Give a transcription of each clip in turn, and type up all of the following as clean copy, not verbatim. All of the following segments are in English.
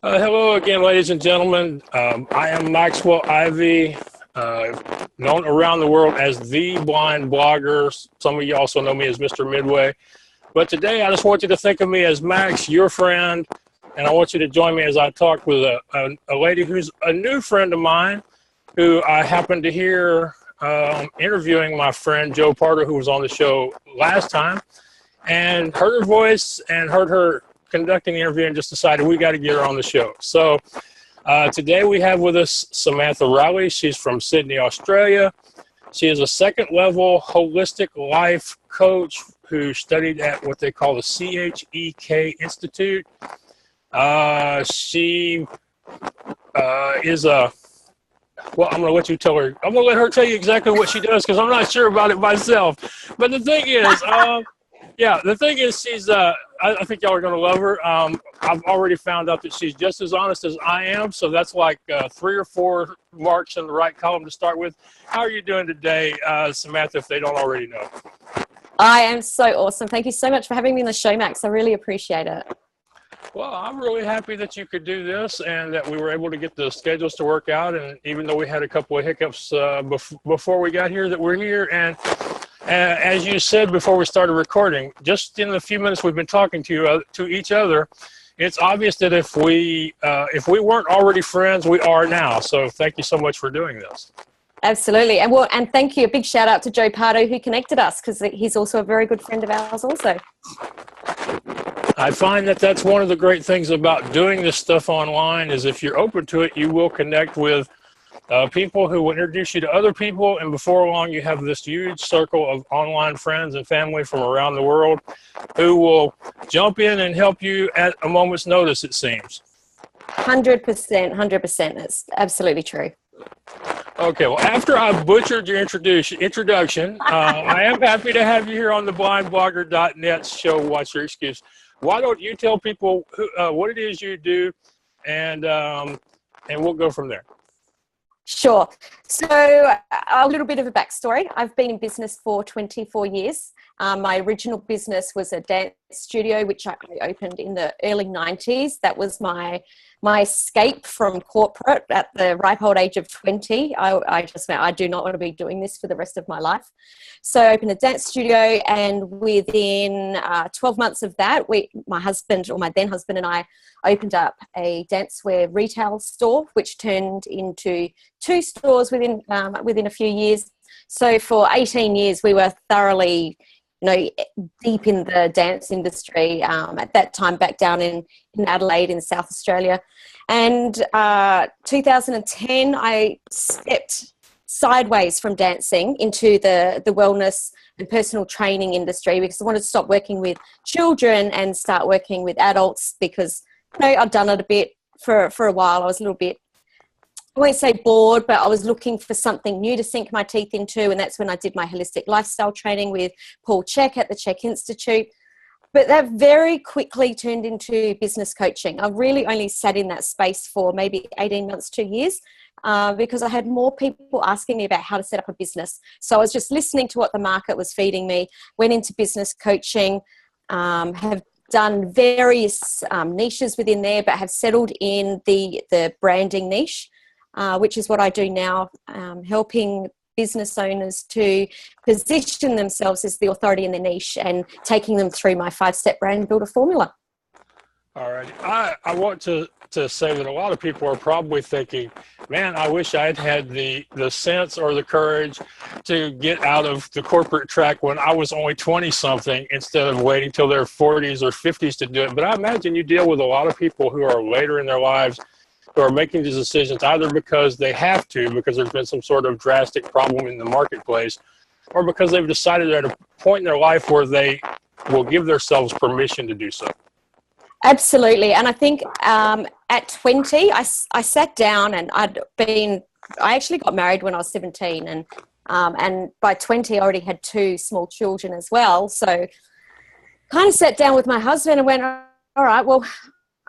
Hello again, ladies and gentlemen. I am Maxwell Ivey, known around the world as the blind blogger. Some of you also know me as Mr. Midway. But today I just want you to think of me as Max, your friend, and I want you to join me as I talk with a lady who's a new friend of mine who I happened to hear interviewing my friend Joe Parter, who was on the show last time, and heard her voice and heard her conducting the interview and just decided we got to get her on the show. So today we have with us Samantha Riley. She's from Sydney, Australia. She is a second level holistic life coach who studied at what they call the CHEK Institute. She is a, well, I'm going to let you tell her. I'm going to let her tell you exactly what she does because I'm not sure about it myself. But the thing is, she's, I think y'all are going to love her. I've already found out that she's just as honest as I am. So that's like 3 or 4 marks in the right column to start with. How are you doing today, Samantha, if they don't already know? I am so awesome. Thank you so much for having me on the show, Max. I really appreciate it. Well, I'm really happy that you could do this and that we were able to get the schedules to work out. And even though we had a couple of hiccups before we got here, that we're here. And as you said before we started recording, just in the few minutes we've been talking to each other, it's obvious that if we weren't already friends, we are now. So thank you so much for doing this. Absolutely. And thank you. A big shout out to Joe Pardo who connected us because he's also a very good friend of ours also. I find that that's one of the great things about doing this stuff online is if you're open to it, you will connect with people who will introduce you to other people, and before long you have this huge circle of online friends and family from around the world who will jump in and help you at a moment's notice, it seems. 100%. It's absolutely true. Okay, well, after I butchered your introduction, I am happy to have you here on the blindblogger.net show, What's Your Excuse? Why don't you tell people what it is you do, and we'll go from there. Sure. So a little bit of a backstory. I've been in business for 24 years. My original business was a dance studio, which I opened in the early 90s. That was my escape from corporate at the ripe old age of 20. I just went, I do not want to be doing this for the rest of my life. So I opened a dance studio, and within 12 months of that, my then husband and I opened up a dancewear retail store, which turned into 2 stores within a few years. So for 18 years, we were thoroughly deep in the dance industry at that time back down in Adelaide in South Australia. And 2010, I stepped sideways from dancing into the wellness and personal training industry because I wanted to stop working with children and start working with adults because I'd done it a bit for a while. I was a little bit, I won't say bored, but I was looking for something new to sink my teeth into, and that's when I did my holistic lifestyle training with Paul Chek at the Chek Institute. But that very quickly turned into business coaching. I really only sat in that space for maybe 18 months, 2 years, because I had more people asking me about how to set up a business. So I was just listening to what the market was feeding me, went into business coaching, have done various niches within there, but have settled in the branding niche. Which is what I do now, helping business owners to position themselves as the authority in their niche and taking them through my 5-step brand builder formula. All right. I want to say that a lot of people are probably thinking, man, I wish I'd had the sense or the courage to get out of the corporate track when I was only 20-something instead of waiting till their 40s or 50s to do it. But I imagine you deal with a lot of people who are later in their lives who are making these decisions either because they have to, because there's been some sort of drastic problem in the marketplace, or because they've decided at a point in their life where they will give themselves permission to do so. Absolutely. And I think at 20, I sat down and I actually got married when I was 17 and by 20 I already had 2 small children as well. So kind of sat down with my husband and went, all right, well,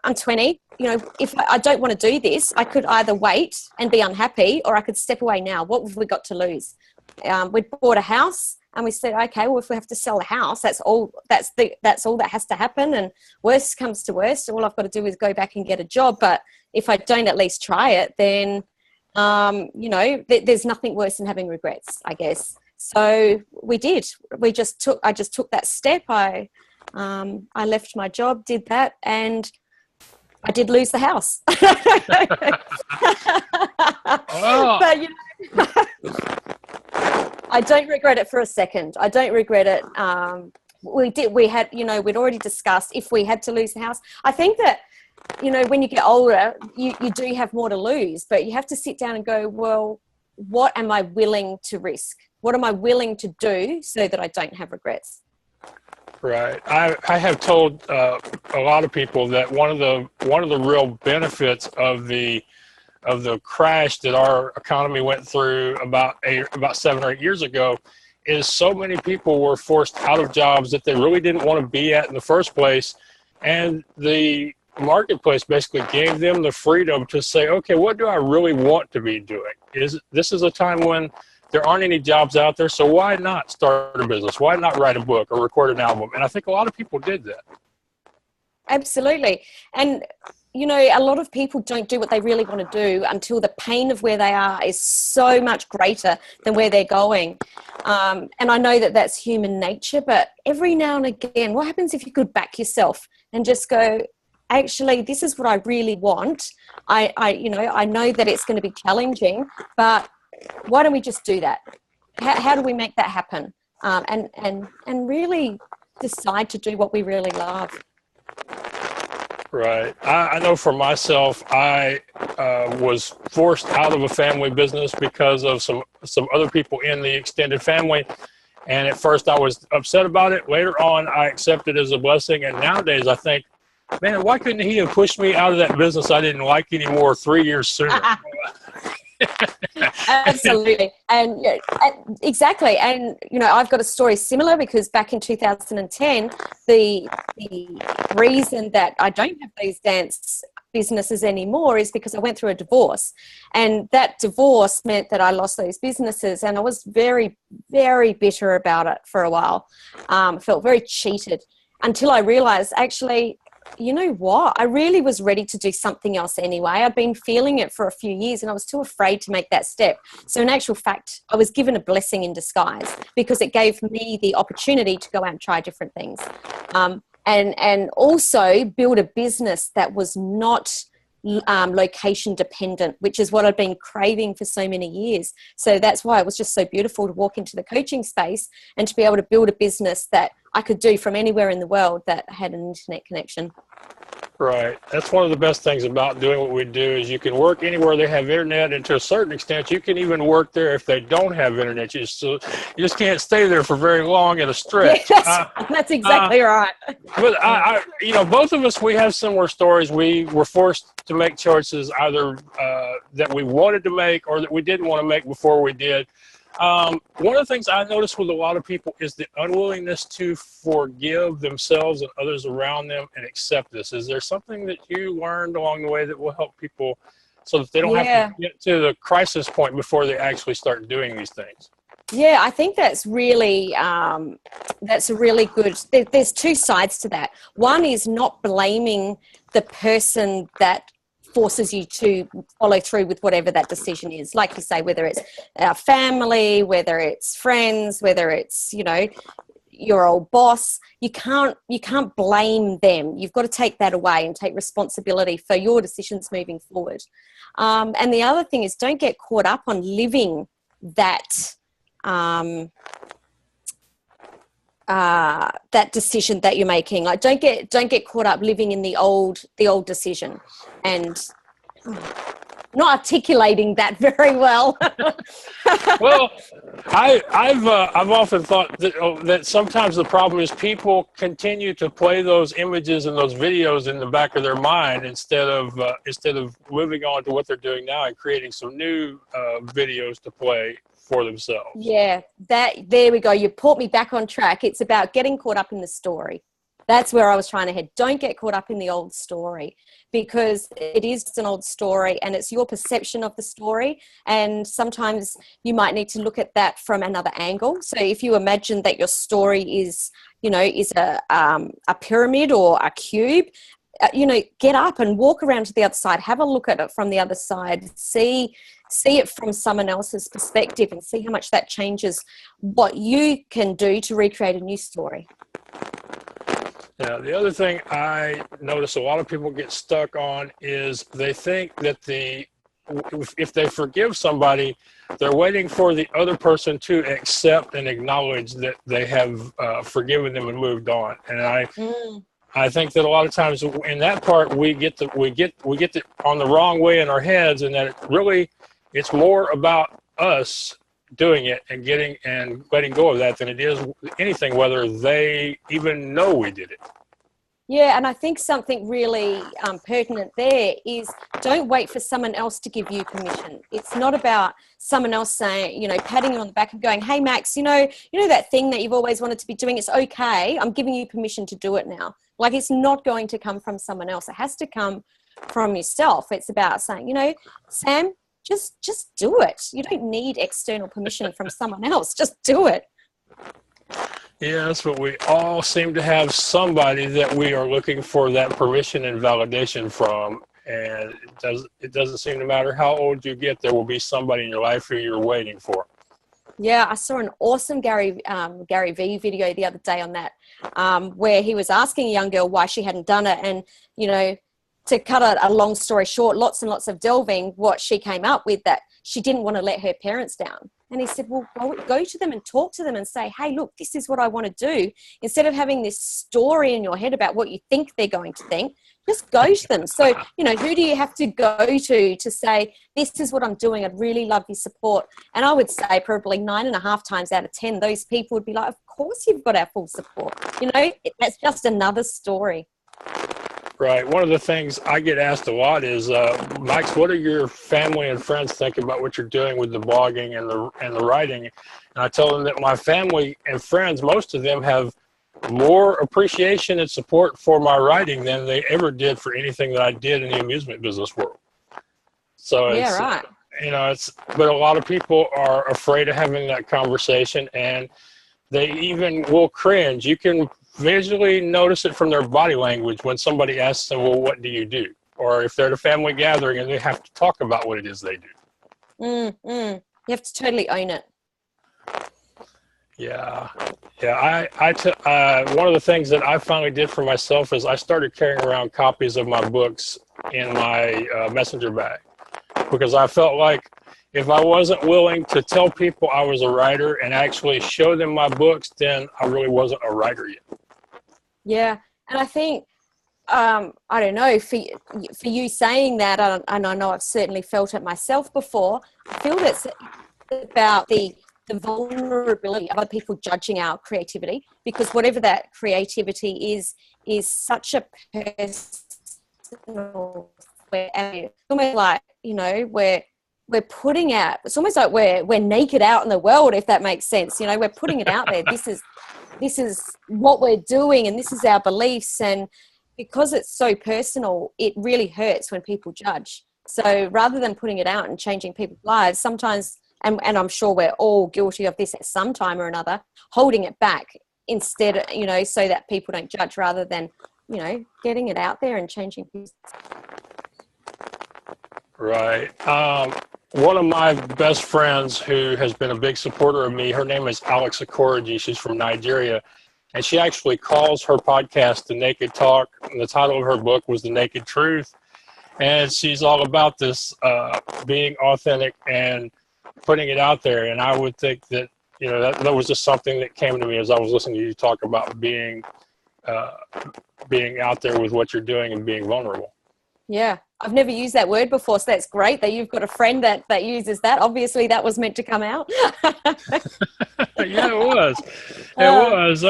I'm 20. If I don't want to do this, I could either wait and be unhappy or I could step away now. What have we got to lose? We'd bought a house. And we said, okay, well, if we have to sell the house, that's all that has to happen. And worst comes to worst, all I've got to do is go back and get a job. But if I don't at least try it, then, there's nothing worse than having regrets, I guess. So we did. I just took that step. I left my job, did that, and I did lose the house. Oh. But, I don't regret it for a second. I don't regret it. We'd already discussed if we had to lose the house. I think that, when you get older, you do have more to lose, but you have to sit down and go, well, what am I willing to risk? What am I willing to do so that I don't have regrets? Right. I have told a lot of people that one of the real benefits of the crash that our economy went through about 7 or 8 years ago is so many people were forced out of jobs that they really didn't want to be at in the first place, and the marketplace basically gave them the freedom to say, okay, what do I really want to be doing? This is a time when there aren't any jobs out there, so why not start a business? Why not write a book or record an album? And I think a lot of people did that. Absolutely. And, a lot of people don't do what they really want to do until the pain of where they are is so much greater than where they're going. And I know that that's human nature, but every now and again, what happens if you could back yourself and just go, actually, this is what I really want. I know that it's going to be challenging, but why don't we just do that? How do we make that happen? And really decide to do what we really love. Right. I know for myself, I was forced out of a family business because of some other people in the extended family. And at first I was upset about it. Later on, I accepted it as a blessing. And nowadays I think, man, why couldn't he have pushed me out of that business I didn't like anymore 3 years sooner? Absolutely. And exactly. And, I've got a story similar because back in 2010, the reason that I don't have these dance businesses anymore is because I went through a divorce, and that divorce meant that I lost those businesses, and I was very, very bitter about it for a while. Felt very cheated until I realized, actually, you know what? I really was ready to do something else anyway. I'd been feeling it for a few years and I was too afraid to make that step. So in actual fact, I was given a blessing in disguise because it gave me the opportunity to go out and try different things. And also build a business that was not location dependent, which is what I'd been craving for so many years. So that's why it was just so beautiful to walk into the coaching space and to be able to build a business that I could do from anywhere in the world that had an internet connection. Right. That's one of the best things about doing what we do is you can work anywhere they have internet, and to a certain extent, you can even work there if they don't have internet. You just can't stay there for very long at a stretch. Yeah, that's exactly right. But both of us, we have similar stories. We were forced to make choices either that we wanted to make or that we didn't want to make before we did. One of the things I notice with a lot of people is the unwillingness to forgive themselves and others around them and accept this. Is there something that you learned along the way that will help people so that they don't have to get to the crisis point before they actually start doing these things? Yeah, I think that's really, that's a really good, there's two sides to that. One is not blaming the person that forces you to follow through with whatever that decision is. Like you say, whether it's our family, whether it's friends, whether it's, your old boss, you can't blame them. You've got to take that away and take responsibility for your decisions moving forward. And the other thing is don't get caught up on living that that decision that you're making. Like don't get caught up living in the old decision and not articulating that very well. Well, I've often thought that sometimes the problem is people continue to play those images and those videos in the back of their mind instead of moving on to what they're doing now and creating some new videos to play for themselves. Yeah, there we go. You put me back on track. It's about getting caught up in the story. that's where I was trying to head. Don't get caught up in the old story, because it is an old story and it's your perception of the story. And sometimes you might need to look at that from another angle. So if you imagine that your story is, is a pyramid or a cube, get up and walk around to the other side, have a look at it from the other side, see it from someone else's perspective, and see how much that changes what you can do to recreate a new story. Yeah, the other thing I notice a lot of people get stuck on is they think that if they forgive somebody, they're waiting for the other person to accept and acknowledge that they have forgiven them and moved on. And I think that a lot of times in that part we get on the wrong way in our heads, and that it's more about us doing it and letting go of that than it is anything, whether they even know we did it. Yeah, and I think something really pertinent there is, don't wait for someone else to give you permission. It's not about someone else saying, patting you on the back and going, hey, Max, you know that thing that you've always wanted to be doing, it's okay. I'm giving you permission to do it now. Like, it's not going to come from someone else. It has to come from yourself. It's about saying, Sam, just do it. You don't need external permission from someone else. Just do it. Yeah, that's what we all seem to have, somebody that we are looking for that permission and validation from. And it doesn't seem to matter how old you get, there will be somebody in your life who you're waiting for. Yeah, I saw an awesome Gary V video the other day on that, where he was asking a young girl why she hadn't done it. And, to cut a long story short, lots and lots of delving, what she came up with, that she didn't want to let her parents down. And he said, well, go to them and talk to them and say, hey, look, this is what I want to do. Instead of having this story in your head about what you think they're going to think, just go to them. So, who do you have to go to say, this is what I'm doing, I'd really love your support? And I would say probably 9.5 times out of 10, those people would be like, of course you've got our full support. That's just another story. Right. One of the things I get asked a lot is, Max, what do your family and friends think about what you're doing with the blogging and the writing? And I tell them that my family and friends, most of them, have more appreciation and support for my writing than they ever did for anything that I did in the amusement business world. So yeah, right. But a lot of people are afraid of having that conversation, and they even will cringe. You can visually notice it from their body language when somebody asks them, well, what do you do? Or if they're at a family gathering and they have to talk about what it is they do. You have to totally own it. Yeah. One of the things that I finally did for myself is I started carrying around copies of my books in my messenger bag, because I felt like if I wasn't willing to tell people I was a writer and actually show them my books, then I really wasn't a writer yet. Yeah. And I think, I don't know, for you saying that, and I know I've certainly felt it myself before, I feel that's about the vulnerability of other people judging our creativity, because whatever that creativity is such a personal, it's almost like, we're putting out, it's almost like we're naked out in the world, if that makes sense. We're putting it out there. This is what we're doing, and this is our beliefs. And because it's so personal, it really hurts when people judge. So rather than putting it out and changing people's lives, sometimes, and I'm sure we're all guilty of this at some time or another, holding it back instead, so that people don't judge, rather than, getting it out there and changing people's. Right. One of my best friends who has been a big supporter of me, her name is Alex Okoroji. She's from Nigeria, and she actually calls her podcast The Naked Talk. And the title of her book was The Naked Truth. And she's all about this being authentic and putting it out there. And I would think that, that was just something that came to me as I was listening to you talk about being out there with what you're doing and being vulnerable. Yeah, I've never used that word before, so that's great that you've got a friend that uses that. Obviously, that was meant to come out. Yeah, it was.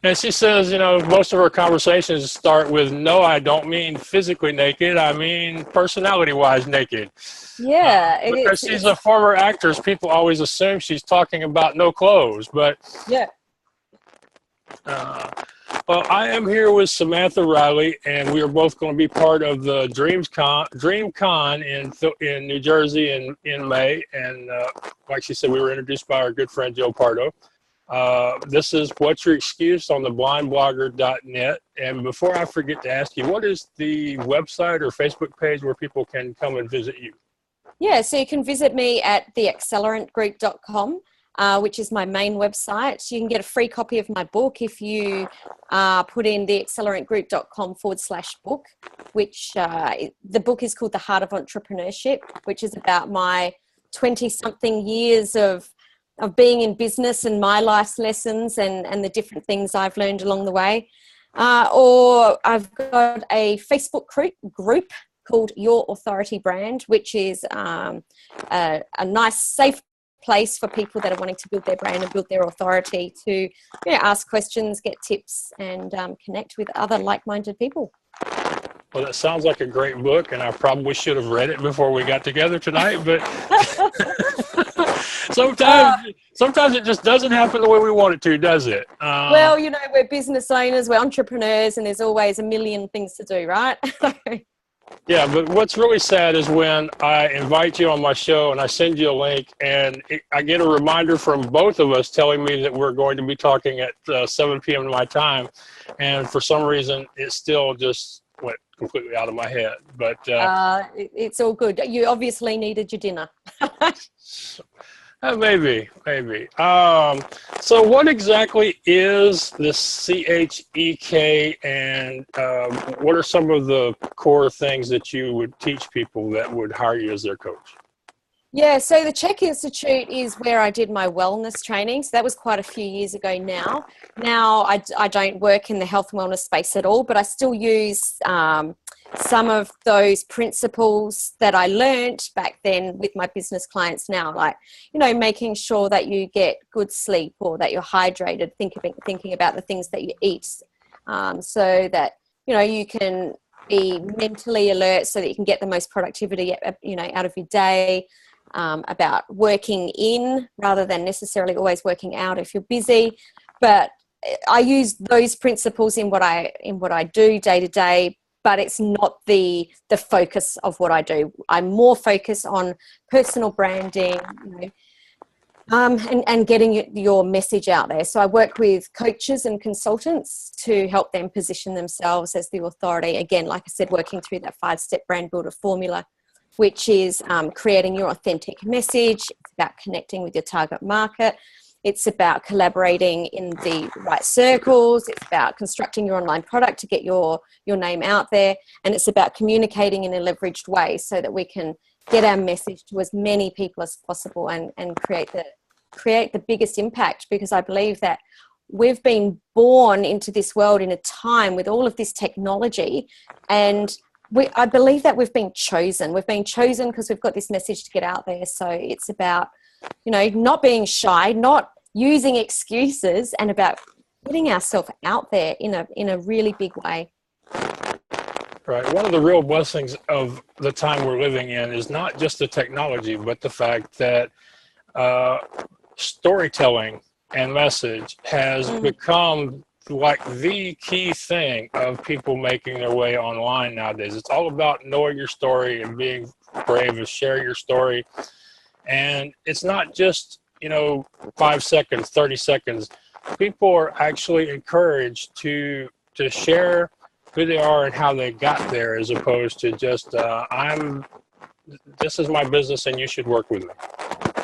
And she says, most of her conversations start with, no, I don't mean physically naked. I mean personality-wise naked. Yeah. Because she's a former actress, people always assume she's talking about no clothes. But yeah. Well, I am here with Samantha Riley, and we are both going to be part of the DreamCon in New Jersey in May. And like she said, we were introduced by our good friend Joe Pardo. This is What's Your Excuse on the blindblogger.net. And before I forget to ask you, what is the website or Facebook page where people can come and visit you? Yeah, so you can visit me at theaccelerantgroup.com. Which is my main website. You can get a free copy of my book if you put in theaccelerantgroup.com/book, which the book is called The Heart of Entrepreneurship, which is about my 20-something years of being in business and my life's lessons and the different things I've learned along the way. Or I've got a Facebook group called Your Authority Brand, which is a nice, safe place for people that are wanting to build their brand and build their authority to ask questions, get tips, and connect with other like-minded people. Well, that sounds like a great book, and I probably should have read it before we got together tonight, but sometimes it just doesn't happen the way we want it to, does it? Well, we're business owners, we're entrepreneurs, and there's always a million things to do, right? Yeah, but what's really sad is when I invite you on my show and I send you a link and I get a reminder from both of us telling me that we're going to be talking at 7 p.m. my time. And for some reason, it still just went completely out of my head. But it's all good. You obviously needed your dinner. Maybe. So what exactly is the CHEK, and what are some of the core things that you would teach people that would hire you as their coach? Yeah, so the CHEK Institute is where I did my wellness training. So that was quite a few years ago now. Now I don't work in the health and wellness space at all, but I still use some of those principles that I learned back then with my business clients now, like, making sure that you get good sleep or that you're hydrated, thinking about the things that you eat, so that, you can be mentally alert so that you can get the most productivity, out of your day, about working in rather than necessarily always working out if you're busy. But I use those principles in what I do day to day, but it's not the focus of what I do. I'm more focused on personal branding, and getting your message out there. So I work with coaches and consultants to help them position themselves as the authority. Again, like I said, working through that 5-step brand builder formula, which is creating your authentic message. It's about connecting with your target market. It's about collaborating in the right circles. It's about constructing your online product to get your name out there. And it's about communicating in a leveraged way so that we can get our message to as many people as possible and create the biggest impact, because I believe that we've been born into this world in a time with all of this technology, and I believe that we've been chosen. We've been chosen because we've got this message to get out there. So it's about, not being shy, not using excuses, and about putting ourselves out there in a really big way. Right. One of the real blessings of the time we're living in is not just the technology, but the fact that storytelling and message has become like the key thing of people making their way online nowadays. It's all about knowing your story and being brave to share your story. And it's not just, 5 seconds, 30 seconds. People are actually encouraged to share who they are and how they got there, as opposed to just, this is my business and you should work with me.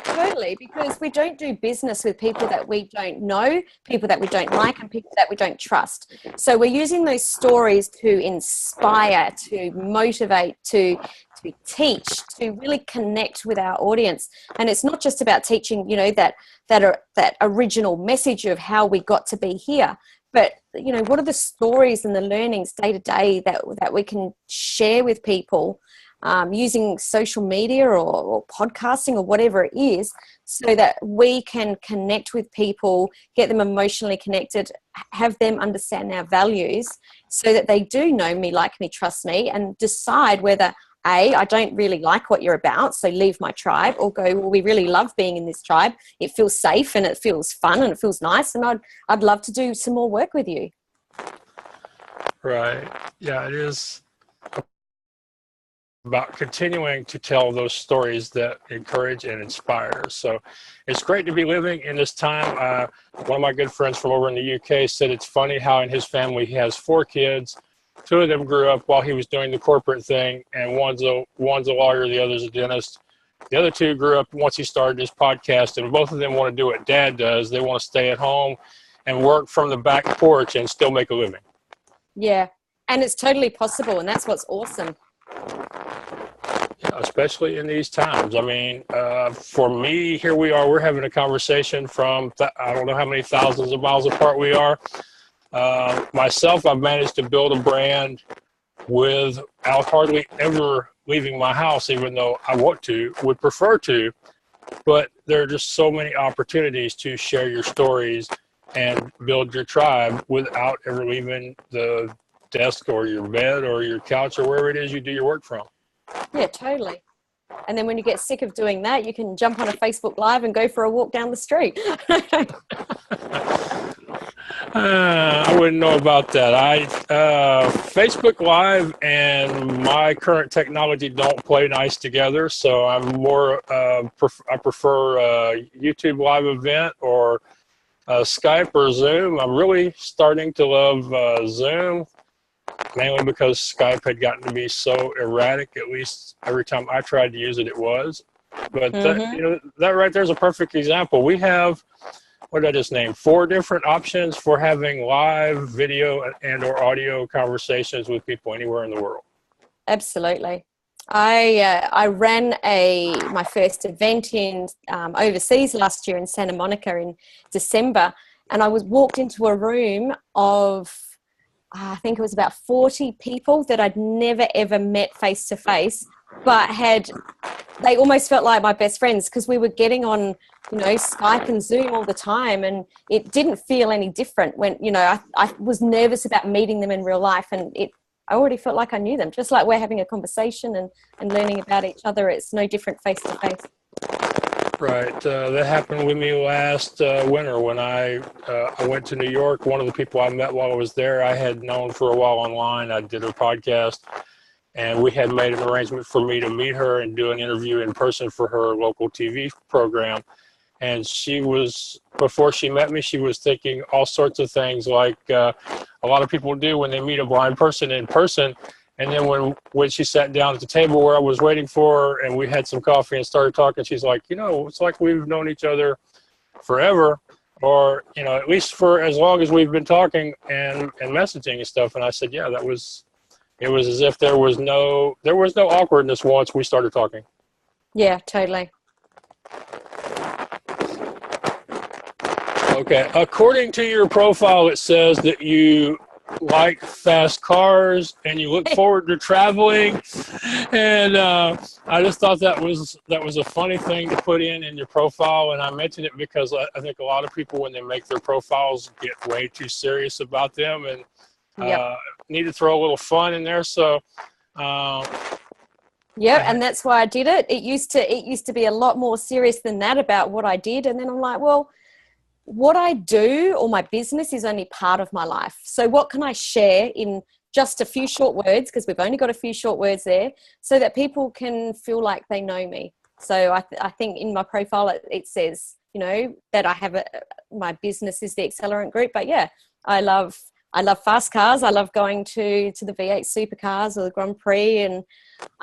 Totally, because we don't do business with people that we don't know, people that we don't like, and people that we don't trust. So we're using those stories to inspire, to motivate, to teach, to really connect with our audience. And it's not just about teaching, that original message of how we got to be here, but what are the stories and the learnings day to day that we can share with people, using social media or podcasting or whatever it is, so that we can connect with people, get them emotionally connected, have them understand our values, so that they do know me, like me, trust me, and decide whether I don't really like what you're about, so leave my tribe, or go, well, we really love being in this tribe. It feels safe and it feels fun and it feels nice, and I'd love to do some more work with you. Right. Yeah, it is about continuing to tell those stories that encourage and inspire. So it's great to be living in this time. One of my good friends from over in the UK said it's funny how in his family he has 4 kids. 2 of them grew up while he was doing the corporate thing, and one's a lawyer, the other's a dentist. The other 2 grew up once he started his podcast, and both of them want to do what Dad does. They want to stay at home and work from the back porch and still make a living. Yeah, and it's totally possible, and that's what's awesome. Especially in these times. I mean, for me, here we are, we're having a conversation from, I don't know how many thousands of miles apart we are. Myself, I've managed to build a brand without hardly ever leaving my house, even though I would prefer to, but there are just so many opportunities to share your stories and build your tribe without ever leaving the desk or your bed or your couch or wherever it is you do your work from. Yeah, totally. And then when you get sick of doing that, you can jump on a Facebook Live and go for a walk down the street. I wouldn't know about that. Facebook Live and my current technology don't play nice together, so I'm more, I prefer a YouTube Live event or Skype or Zoom. I'm really starting to love Zoom, mainly because Skype had gotten to be so erratic. At least every time I tried to use it, it was. But that right there is a perfect example. We have, what did I just name? 4 different options for having live video and or audio conversations with people anywhere in the world. Absolutely. I ran my first event in overseas last year in Santa Monica in December, and I walked into a room of, I think it was about 40 people that I'd never ever met face to face, but they almost felt like my best friends because we were getting on, Skype and Zoom all the time, and it didn't feel any different when, I was nervous about meeting them in real life, and I already felt like I knew them, just like we're having a conversation and learning about each other. It's no different face to face. Right. That happened with me last winter when I went to New York. One of the people I met while I was there, I had known for a while online. I did her podcast, and we had made an arrangement for me to meet her and do an interview in person for her local TV program. And before she met me, she was thinking all sorts of things like a lot of people do when they meet a blind person in person. And then when she sat down at the table where I was waiting for her and we had some coffee and started talking, she's like, it's like we've known each other forever, or, at least for as long as we've been talking and messaging and stuff. And I said, yeah, it was as if there was no awkwardness once we started talking. Yeah, totally. Okay. According to your profile, it says that you like fast cars and you look forward to traveling, and I just thought that was a funny thing to put in your profile. And I mentioned it because I think a lot of people, when they make their profiles, get way too serious about them and need to throw a little fun in there. So and that's why I did it. It used to be a lot more serious than that about what I did, and then I'm like, well, what I do or my business is only part of my life. So what can I share in just a few short words, because we've only got a few short words there, so that people can feel like they know me. So I think in my profile it says, that I have my business is the Accelerant Group. But yeah, I love fast cars. I love going to the V8 supercars or the Grand Prix, and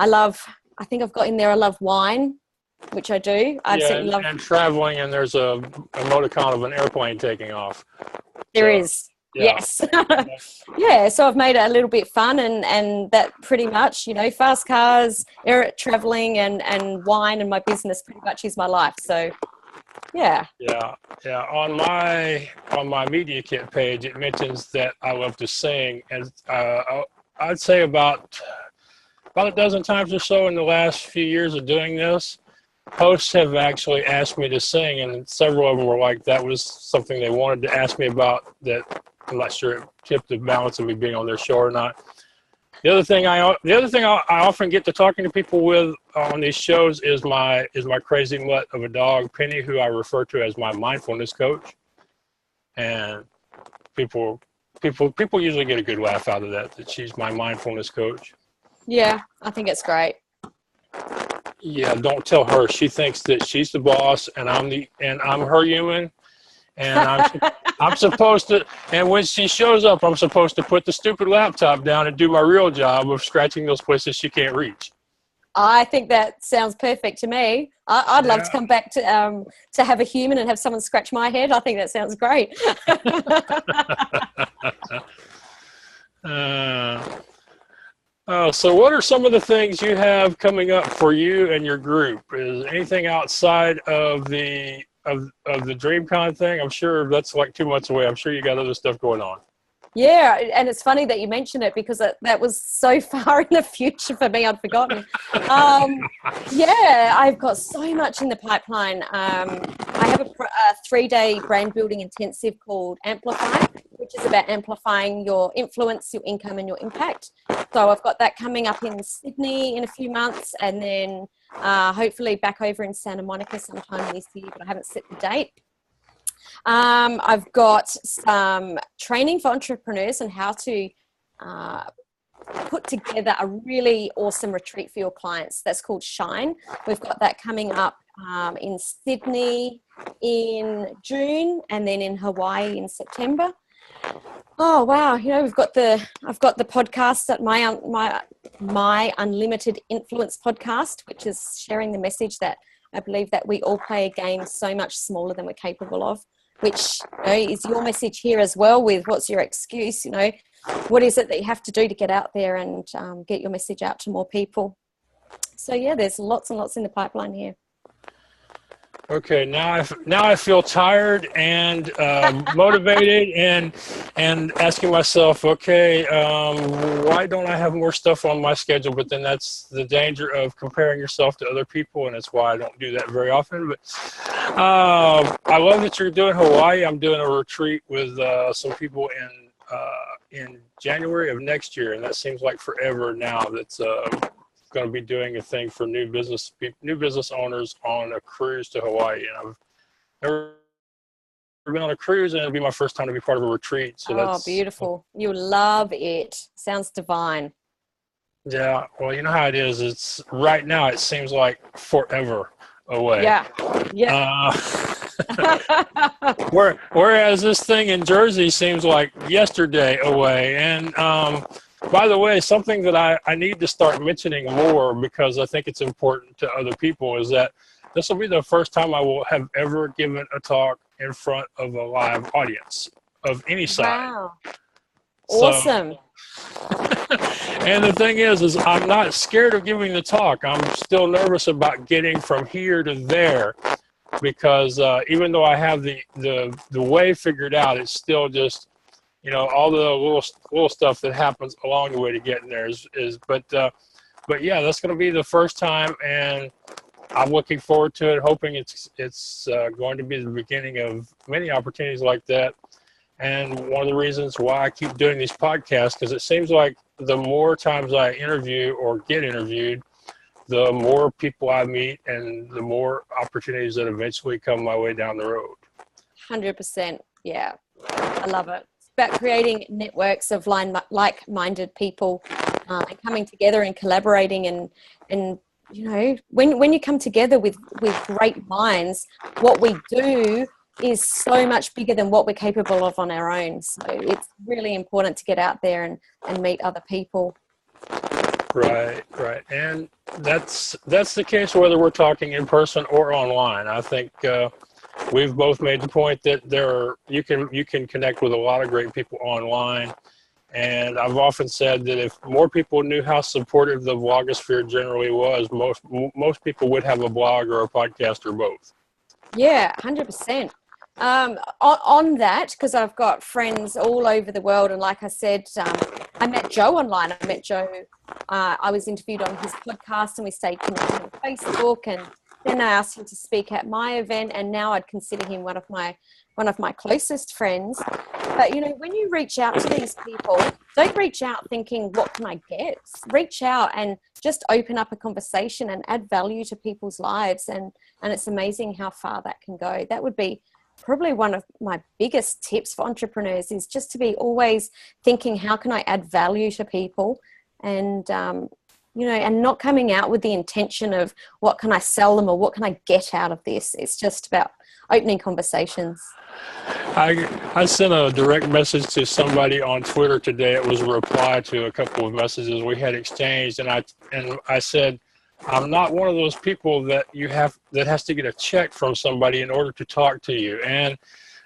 I think I've got in there, I love wine, which I do. I absolutely love. And traveling, and there's a emoticon of an airplane taking off. There is. Yeah. Yes. Yeah. So I've made it a little bit fun, and that pretty much, fast cars, air traveling, and wine, and my business pretty much is my life. So, yeah. Yeah. Yeah. On my media kit page, it mentions that I love to sing, and I'd say about a dozen times or so in the last few years of doing this, hosts have actually asked me to sing, and several of them were like, that was something they wanted to ask me about, that I'm not sure it tipped the balance of me being on their show or not. The other thing I often get to talking to people with on these shows is my crazy mutt of a dog, Penny, who I refer to as my mindfulness coach. And people People usually get a good laugh out of that she's my mindfulness coach. Yeah, I think it's great. Yeah, don't tell her. She thinks that she's the boss and I'm her human, and I'm supposed to, and when she shows up, I'm supposed to put the stupid laptop down and do my real job of scratching those places she can't reach. I think that sounds perfect to me. I'd love to come back to have a human and have someone scratch my head. I think that sounds great. So what are some of the things you have coming up for you and your group? Is anything outside of the DreamCon thing? I'm sure that's like 2 months away. I'm sure you got other stuff going on. Yeah, and it's funny that you mention it because that was so far in the future for me, I'd forgotten. Yeah, I've got so much in the pipeline. I have a 3-day brand building intensive called Amplify, which is about amplifying your influence, your income, and your impact. So I've got that coming up in Sydney in a few months, and then hopefully back over in Santa Monica sometime this year, but I haven't set the date. I've got some training for entrepreneurs on how to put together a really awesome retreat for your clients. That's called Shine. We've got that coming up in Sydney in June, and then in Hawaii in September. Oh wow! You know, I've got the podcast at my Unlimited Influence podcast, which is sharing the message that I believe that we all play a game so much smaller than we're capable of, which, you know, is your message here as well with what's your excuse, you know, what is it that you have to do to get out there and get your message out to more people. So yeah, there's lots and lots in the pipeline here. Okay, now I feel tired and motivated and asking myself, okay, why don't I have more stuff on my schedule? But then that's the danger of comparing yourself to other people, and that's why I don't do that very often. But I love that you're doing Hawaii. I'm doing a retreat with some people in January of next year, and that seems like forever now. That's going to be doing a thing for new business owners on a cruise to Hawaii, and I've never been on a cruise, and it'll be my first time to be part of a retreat. So that's beautiful. You love it. Sounds divine. Yeah, well, you know how it is. It's right now. It seems like forever away. Yeah. Whereas this thing in Jersey seems like yesterday away, and by the way, something that I need to start mentioning more because I think it's important to other people is that this will be the first time I will have ever given a talk in front of a live audience of any side. Wow. Awesome. And the thing is I'm not scared of giving the talk. I'm still nervous about getting from here to there because even though I have the way figured out, it's still just, you know, all the little stuff that happens along the way to getting there but yeah, that's going to be the first time, and I'm looking forward to it, hoping it's going to be the beginning of many opportunities like that. And one of the reasons why I keep doing these podcasts, because it seems like the more times I interview or get interviewed, the more people I meet and the more opportunities that eventually come my way down the road. 100%. Yeah. I love it. About creating networks of like-minded people and coming together and collaborating and you know, when you come together with great minds, what we do is so much bigger than what we're capable of on our own. So it's really important to get out there and meet other people. Right. And that's the case whether we're talking in person or online. I think we've both made the point that you can connect with a lot of great people online. And I've often said that if more people knew how supportive the blogosphere generally was, most people would have a blog or a podcast or both. Yeah, 100%. On that, because I've got friends all over the world, and like I said, I met Joe online. I met Joe. I was interviewed on his podcast, and we stayed connected on Facebook. And then I asked him to speak at my event, and now I'd consider him one of my closest friends. But you know, when you reach out to these people, don't reach out thinking, "What can I get?" Reach out and just open up a conversation and add value to people's lives, and it's amazing how far that can go. That would be probably one of my biggest tips for entrepreneurs is just to be always thinking, how can I add value to people? And, and not coming out with the intention of what can I sell them or what can I get out of this. It's just about opening conversations. I sent a direct message to somebody on Twitter today. It was a reply to a couple of messages we had exchanged, and I said, I'm not one of those people that has to get a check from somebody in order to talk to you. And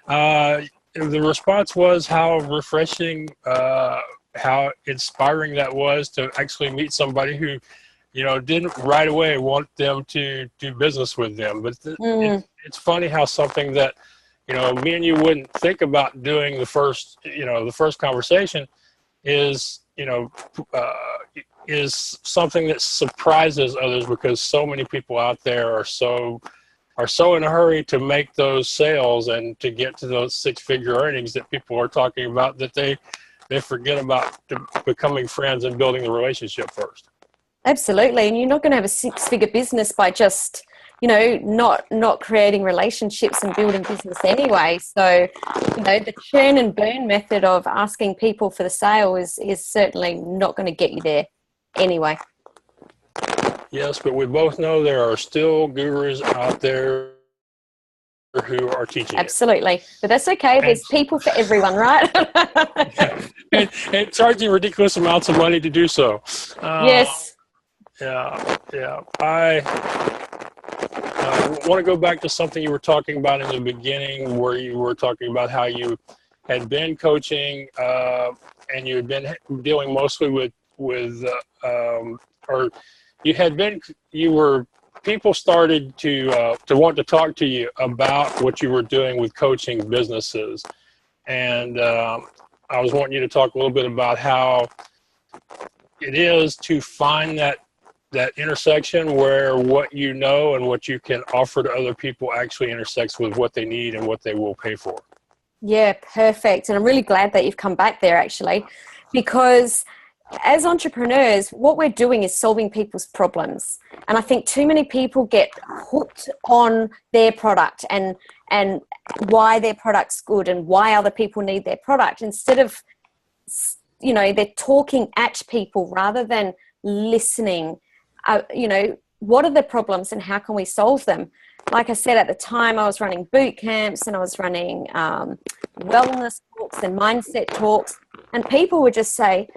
the response was how refreshing, how inspiring that was to actually meet somebody who, didn't right away want them to do business with them. But it's funny how something that, me and you wouldn't think about doing the first conversation is something that surprises others, because so many people out there are so in a hurry to make those sales and to get to those six-figure earnings that people are talking about, that they forget about becoming friends and building the relationship first. Absolutely. And you're not going to have a six-figure business by just, not creating relationships and building business anyway. So, the churn and burn method of asking people for the sale is certainly not going to get you there anyway. Yes, but we both know there are still gurus out there who are teaching. Absolutely. It. But that's okay. There's people for everyone, right? and charging ridiculous amounts of money to do so. Yes. Yeah. I want to go back to something you were talking about in the beginning, where you were talking about how you had been coaching and you had been dealing mostly with people started to want to talk to you about what you were doing with coaching businesses. And I was wanting you to talk a little bit about how it is to find that intersection where what you know and what you can offer to other people actually intersects with what they need and what they will pay for. Yeah, perfect. And I'm really glad that you've come back there, actually, because as entrepreneurs, what we're doing is solving people's problems. And I think too many people get hooked on their product and why their product's good and why other people need their product, instead of, they're talking at people rather than listening. What are the problems and how can we solve them? Like I said, at the time I was running boot camps and I was running wellness talks and mindset talks, and people would just say,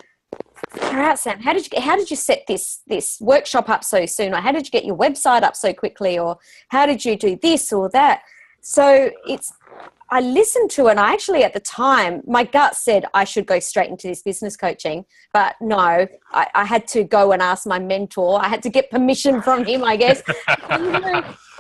"Far out, Sam, how did you set this workshop up so soon? Or how did you get your website up so quickly? Or how did you do this or that?" So I listened to it, and I actually, at the time, my gut said I should go straight into this business coaching. But no, I had to go and ask my mentor. I had to get permission from him, I guess.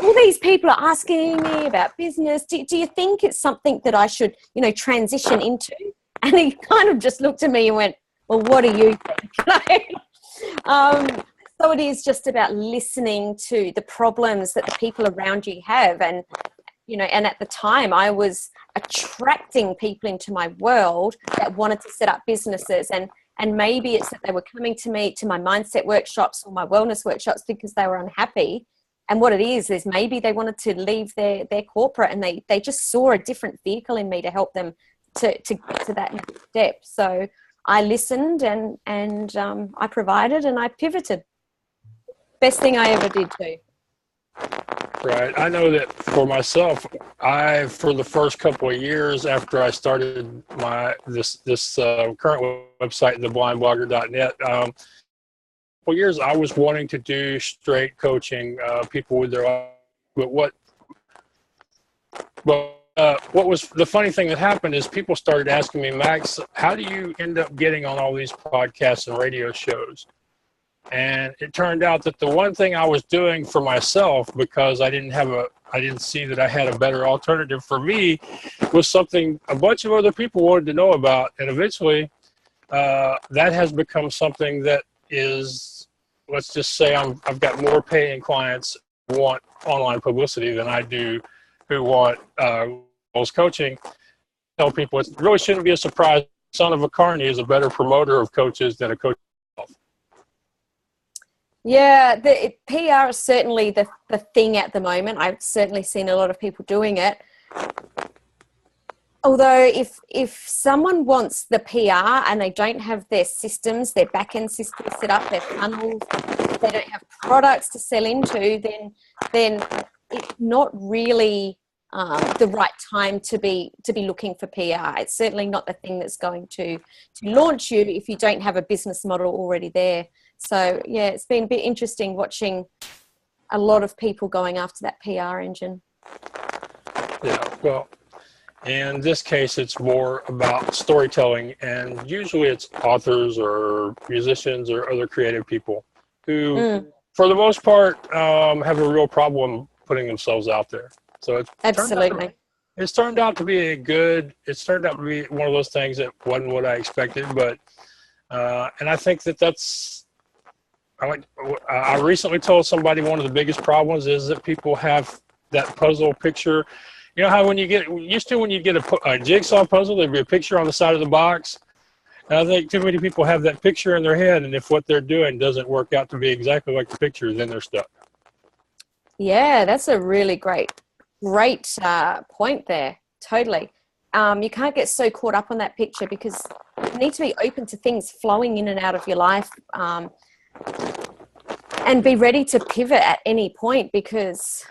All these people are asking me about business. Do you think it's something that I should, transition into? And he kind of just looked at me and went, "Well, what do you think?" So it is just about listening to the problems that the people around you have. And at the time I was attracting people into my world that wanted to set up businesses. And maybe it's that they were coming to me, to my mindset workshops or my wellness workshops, because they were unhappy. And what it is maybe they wanted to leave their corporate, and they just saw a different vehicle in me to help them to get to that next step. So I listened and I provided and I pivoted. Best thing I ever did too. Right. I know that for myself, for the first couple of years after I started this current website, theblindblogger.net, for years I was wanting to do straight coaching, people with their, but what was the funny thing that happened is people started asking me, "Max, how do you end up getting on all these podcasts and radio shows?" And it turned out that the one thing I was doing for myself, because I didn't see that I had a better alternative for me, was something a bunch of other people wanted to know about. And eventually that has become something that is, let's just say I've got more paying clients who want online publicity than I do who want coaching. I tell people it really shouldn't be a surprise. Son of a Carney is a better promoter of coaches than a coach. Yeah, PR is certainly the thing at the moment. I've certainly seen a lot of people doing it. Although if someone wants the PR and they don't have their systems, their back-end systems set up, their funnels, they don't have products to sell into, then it's not really the right time to be looking for PR. It's certainly not the thing that's going to launch you if you don't have a business model already there. So yeah, it's been a bit interesting watching a lot of people going after that PR engine. Yeah, well, in this case, it's more about storytelling, and usually it's authors or musicians or other creative people who, for the most part, have a real problem putting themselves out there. So Absolutely. It's turned out to be one of those things that wasn't what I expected, but and I think that's. I recently told somebody one of the biggest problems is that people have that puzzle picture. You know how when you get a jigsaw puzzle, there'd be a picture on the side of the box. And I think too many people have that picture in their head, and if what they're doing doesn't work out to be exactly like the picture, then they're stuck. Yeah, that's a really great point there. Totally. You can't get so caught up on that picture because you need to be open to things flowing in and out of your life, and be ready to pivot at any point, because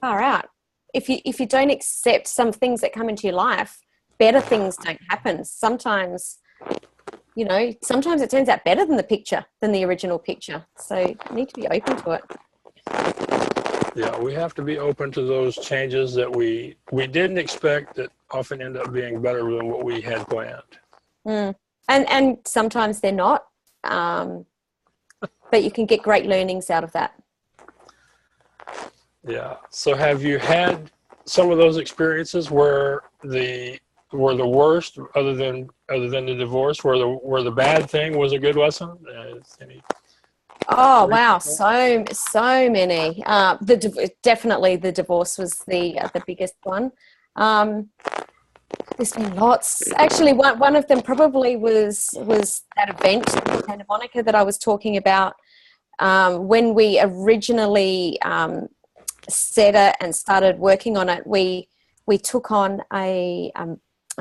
far out. If you don't accept some things that come into your life, better things don't happen. Sometimes it turns out better than the original picture. So you need to be open to it. Yeah, we have to be open to those changes that we didn't expect that often end up being better than what we had planned. And sometimes they're not. But you can get great learnings out of that. Yeah. So have you had some of those experiences were the worst, other than the divorce, where the bad thing was a good lesson? Oh wow, so many. Definitely the divorce was the biggest one. There's been lots. Actually, one of them probably was that event in Santa Monica that I was talking about. When we originally set it and started working on it, we took on a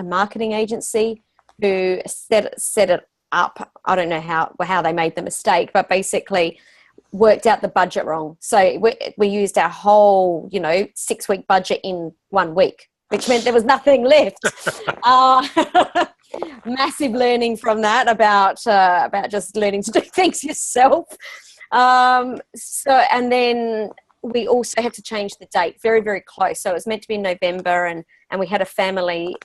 marketing agency who set it up. I don't know how they made the mistake, but basically worked out the budget wrong. So we used our whole 6-week budget in 1 week, which meant there was nothing left. Massive learning from that about just learning to do things yourself. And then we also had to change the date very, very close. So it was meant to be in November, and we had a family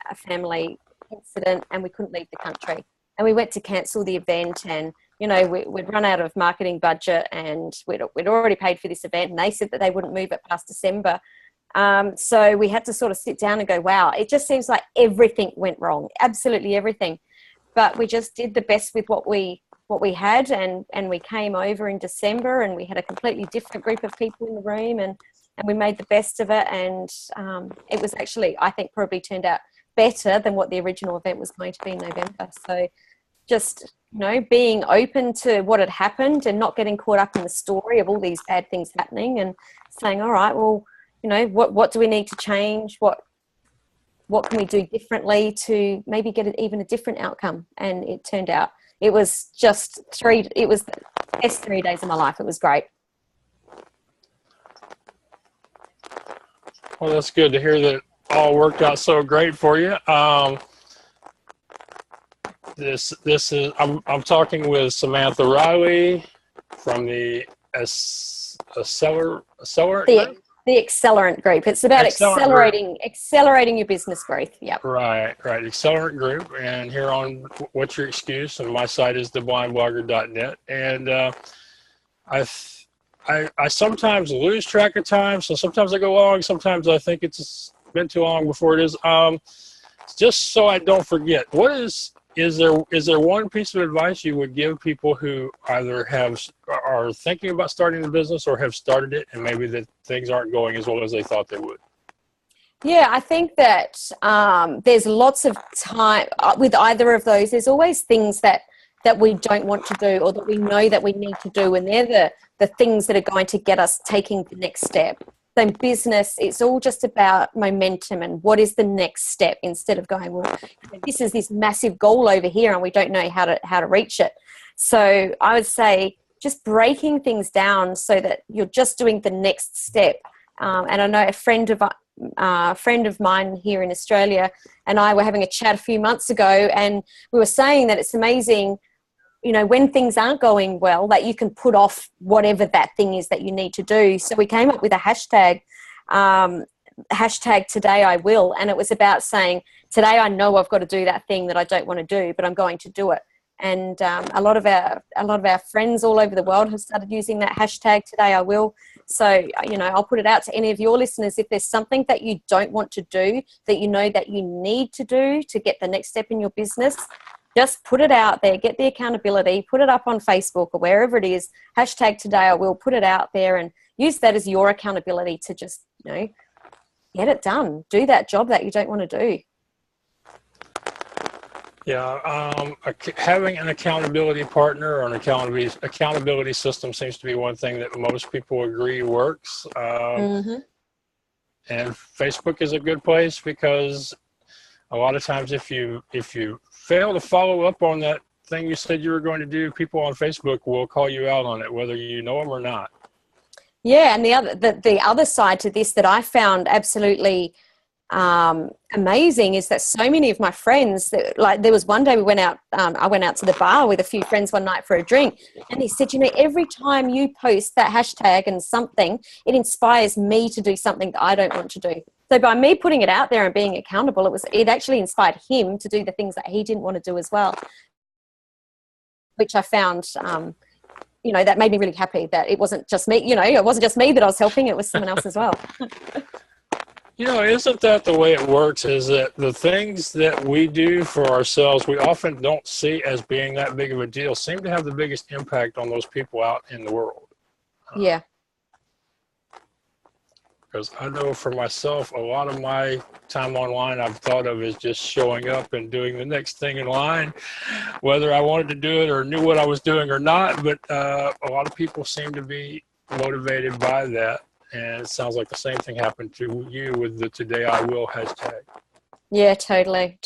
incident, and we couldn't leave the country. And we went to cancel the event, and we'd run out of marketing budget, and we'd already paid for this event, and they said that they wouldn't move it past December. So we had to sort of sit down and go, wow, it just seems like everything went wrong, absolutely everything. But we just did the best with what we had, and we came over in December, and we had a completely different group of people in the room, and we made the best of it. And it was actually, I think, probably turned out better than what the original event was going to be in November. So just, being open to what had happened and not getting caught up in the story of all these bad things happening, and saying, all right, well, what do we need to change? What can we do differently to maybe get even a different outcome? And it turned out it was the best 3 days of my life. It was great. Well, that's good to hear that all worked out so great for you. This is I'm talking with Samantha Riley from the The Accelerant Group. It's about accelerating your business growth. Yep. Right. Accelerant Group. And here on What's Your Excuse? And my site is theblindblogger.net. And I sometimes lose track of time. So sometimes I go long. Sometimes I think it's been too long before it is. Just so I don't forget, is there one piece of advice you would give people who either are thinking about starting a business or have started it, and maybe that things aren't going as well as they thought they would? Yeah, I think that there's lots of time with either of those. There's always things that we don't want to do, or that we know that we need to do, and they're the things that are going to get us taking the next step. So in business, it's all just about momentum and what is the next step, instead of going, well, this is this massive goal over here and we don't know how to reach it. So I would say just breaking things down so that you're just doing the next step. And I know a friend of mine here in Australia and I were having a chat a few months ago, and we were saying that it's amazing, you know, when things aren't going well, that you can put off whatever that thing is that you need to do. So we came up with a hashtag, hashtag Today I Will. And it was about saying, today I know I've got to do that thing that I don't want to do, but I'm going to do it. And a lot of our friends all over the world have started using that hashtag Today I Will. So, you know, I'll put it out to any of your listeners. If there's something that you don't want to do, that you know that you need to do to get the next step in your business, just put it out there, get the accountability, put it up on Facebook or wherever it is, hashtag Today I Will, put it out there and use that as your accountability to just, you know, get it done. Do that job that you don't want to do. Yeah, having an accountability partner or an accountability system seems to be one thing that most people agree works. And Facebook is a good place because a lot of times if you fail to follow up on that thing you said you were going to do, people on Facebook will call you out on it, whether you know them or not. Yeah, and the other side to this that I found absolutely amazing is that so many of my friends, like there was one day we went out, I went out to the bar with a few friends one night for a drink, and they said, you know, every time you post that hashtag and something, it inspires me to do something that I don't want to do. So by me putting it out there and being accountable, it actually inspired him to do the things that he didn't want to do as well, which I found, you know, that made me really happy that it wasn't just me, you know, it wasn't just me that I was helping, it was someone else as well. You know, isn't that the way it works, is that the things that we do for ourselves, we often don't see as being that big of a deal, seem to have the biggest impact on those people out in the world. Yeah. Because I know for myself, a lot of my time online I've thought of as just showing up and doing the next thing in line, whether I wanted to do it or knew what I was doing or not. But a lot of people seem to be motivated by that. And it sounds like the same thing happened to you with the Today I Will hashtag. Yeah, totally.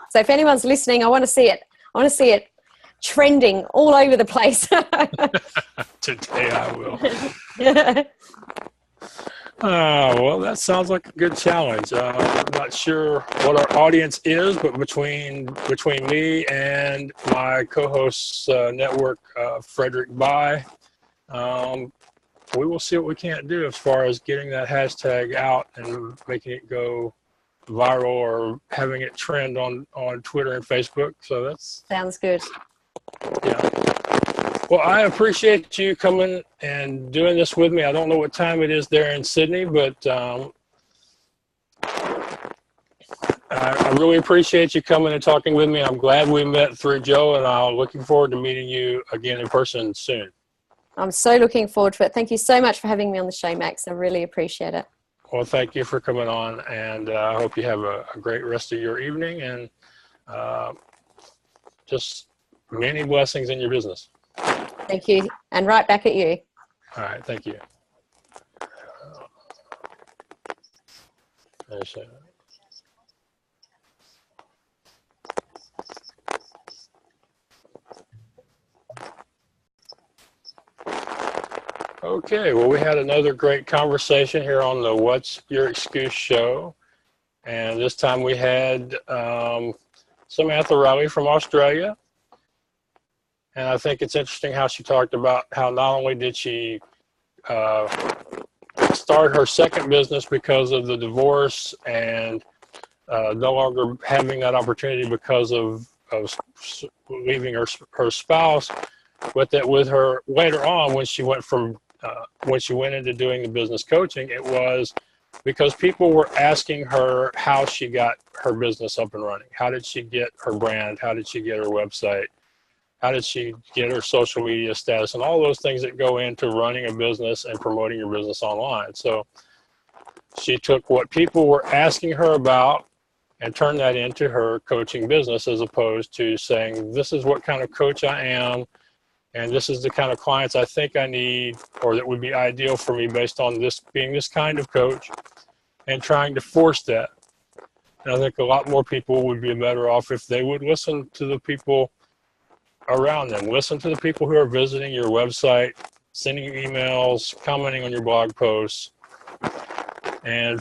So if anyone's listening, I want to see it. I want to see it trending all over the place. Today I Will. Well, that sounds like a good challenge. I'm not sure what our audience is, but between me and my co-host's network, Frederick Bai, we will see what we can't do as far as getting that hashtag out and making it go viral or having it trend on Twitter and Facebook. So that's sounds good. Yeah. Well, I appreciate you coming and doing this with me. I don't know what time it is there in Sydney, but I really appreciate you coming and talking with me. I'm glad we met through Joe, and I'm looking forward to meeting you again in person soon. I'm so looking forward to it. Thank you so much for having me on the show, Max. I really appreciate it. Well, thank you for coming on, and I hope you have a great rest of your evening, and just many blessings in your business. Thank you, and right back at you. All right, thank you. Okay, well, we had another great conversation here on the What's Your Excuse show. And this time we had Samantha Riley from Australia. And I think it's interesting how she talked about how not only did she start her second business because of the divorce and no longer having that opportunity because of leaving her spouse, but that with her later on when she went into doing the business coaching, it was because people were asking her how she got her business up and running. How did she get her brand? How did she get her website? How did she get her social media status? And all those things that go into running a business and promoting your business online. So she took what people were asking her about and turned that into her coaching business, as opposed to saying, this is what kind of coach I am. And this is the kind of clients I think I need, or that would be ideal for me based on this being this kind of coach and trying to force that. And I think a lot more people would be better off if they would listen to the people around them. Listen to the people who are visiting your website, sending you emails, commenting on your blog posts. And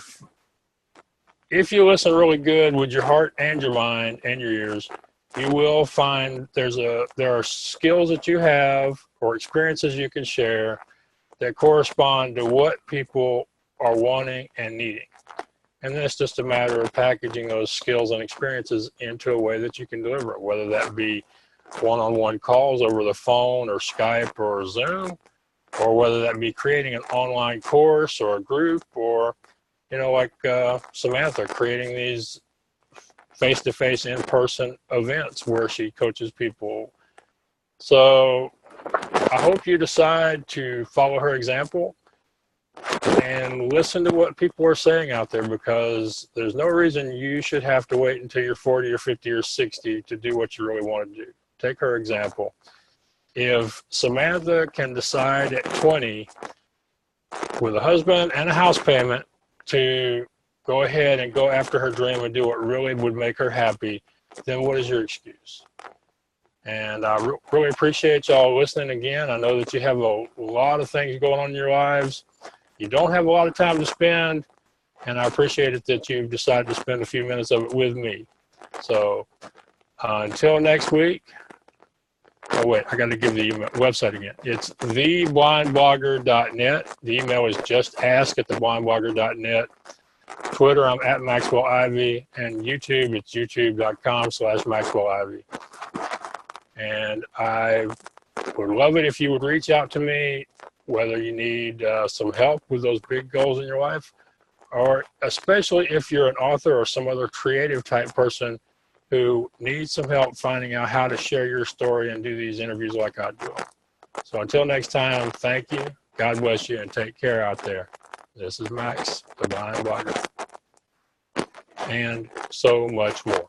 if you listen really good with your heart and your mind and your ears, you will find there are skills that you have or experiences you can share that correspond to what people are wanting and needing. And then it's just a matter of packaging those skills and experiences into a way that you can deliver it, whether that be one-on-one calls over the phone or Skype or Zoom, or whether that be creating an online course or a group, or, like Samantha, creating these face-to-face, in-person events where she coaches people. So I hope you decide to follow her example and listen to what people are saying out there, because there's no reason you should have to wait until you're 40 or 50 or 60 to do what you really want to do. Take her example. If Samantha can decide at 20 with a husband and a house payment to go ahead and go after her dream and do what really would make her happy, then what is your excuse? And I really appreciate y'all listening again. I know that you have a lot of things going on in your lives. You don't have a lot of time to spend, and I appreciate it that you've decided to spend a few minutes of it with me. So until next week, oh wait, I got to give the website again. It's theblindblogger.net. The email is justask@theblindblogger.net. Twitter, I'm at Maxwell Ivey, and YouTube, it's youtube.com/Maxwell Ivey. And I would love it if you would reach out to me, whether you need some help with those big goals in your life, or especially if you're an author or some other creative type person who needs some help finding out how to share your story and do these interviews like I do. So until next time, thank you, God bless you, and take care out there. This is Max, the Blind Blogger, and so much more.